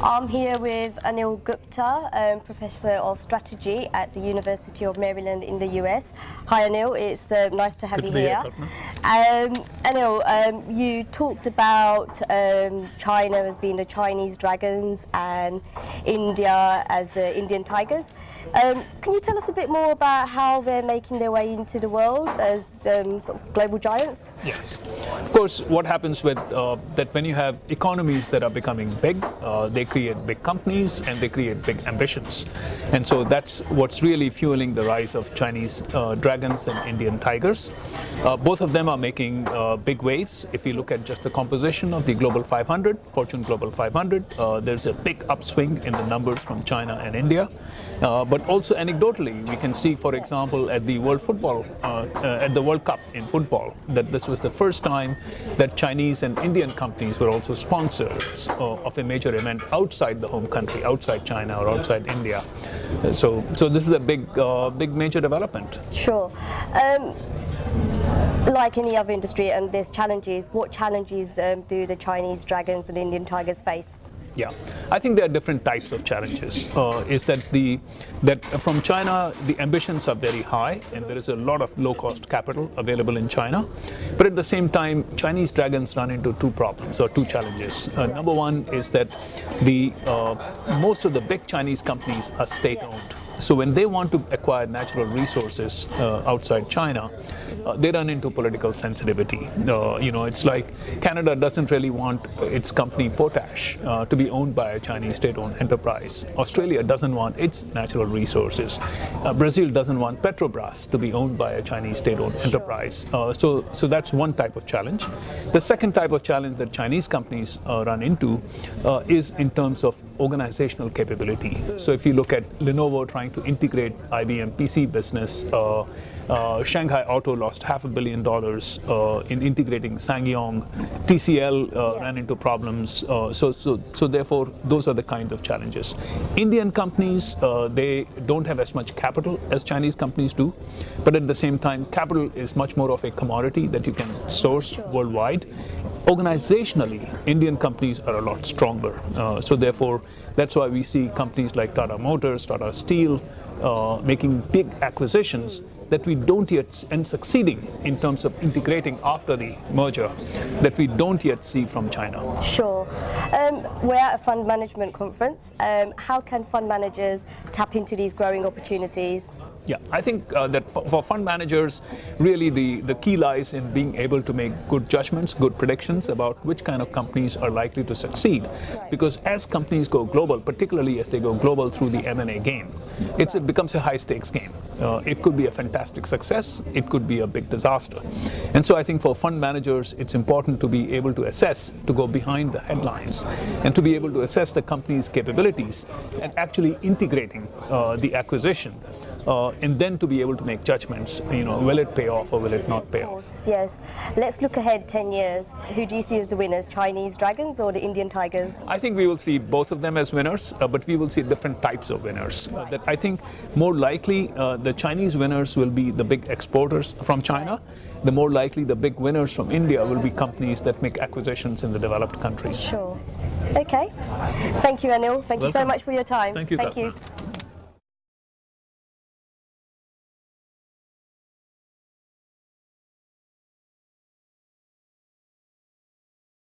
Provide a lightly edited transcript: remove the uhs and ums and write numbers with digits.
I'm here with Anil Gupta, Professor of Strategy at the University of Maryland in the US. Hi Anil, it's nice to have you here. Anil, you talked about China as being the Chinese dragons and India as the Indian tigers. Can you tell us a bit more about how they're making their way into the world as sort of global giants? Yes. Of course, what happens with that when you have economies that are becoming big, they create big companies and they create big ambitions. And so that's what's really fueling the rise of Chinese dragons and Indian tigers. Both of them are making big waves. If you look at just the composition of the Global 500, Fortune Global 500, there's a big upswing in the numbers from China and India. But also anecdotally, we can see, for example, at the World Cup in football, that this was the first time that Chinese and Indian companies were also sponsors of a major event outside the home country, outside China or outside India. So this is a big major development. Sure. Like any other industry, there's challenges. What challenges do the Chinese dragons and Indian tigers face? Yeah, I think there are different types of challenges. Is that from China, the ambitions are very high and there is a lot of low-cost capital available in China. But at the same time, Chinese dragons run into two problems or two challenges. Number one is that most of the big Chinese companies are state-owned. So when they want to acquire natural resources outside China, they run into political sensitivity. It's like Canada doesn't really want its company potash to be owned by a Chinese state-owned enterprise. Australia doesn't want its natural resources. Brazil doesn't want Petrobras to be owned by a Chinese state-owned enterprise. So that's one type of challenge. The second type of challenge that Chinese companies run into is in terms of organizational capability. So if you look at Lenovo trying to integrate IBM PC business, Shanghai Auto lost $500 million in integrating SsangYong. TCL ran into problems. So therefore, those are the kind of challenges. Indian companies, they don't have as much capital as Chinese companies do, but at the same time, capital is much more of a commodity that you can source worldwide. Organizationally, Indian companies are a lot stronger. So therefore, that's why we see companies like Tata Motors, Tata Steel making big acquisitions that we don't yet, and succeeding in terms of integrating after the merger, that we don't yet see from China. Sure. We're at a fund management conference. How can fund managers tap into these growing opportunities? Yeah, I think that for fund managers, really the key lies in being able to make good judgments, good predictions about which kind of companies are likely to succeed. Right. Because as companies go global, particularly as they go global through the M&A game, it becomes a high-stakes game. It could be a fantastic success, it could be a big disaster. And so I think for fund managers, it's important to be able to assess, to go behind the headlines, and to be able to assess the company's capabilities and actually integrating the acquisition. And then to be able to make judgments, will it pay off or will it not pay off? Yes. Let's look ahead 10 years. Who do you see as the winners, Chinese dragons or the Indian tigers? I think we will see both of them as winners, but we will see different types of winners. Right. That I think more likely the Chinese winners will be the big exporters from China. The more likely the big winners from India will be companies that make acquisitions in the developed countries. Sure. Okay. Thank you, Anil. Thank you so much for your time. Thank you. Thank you.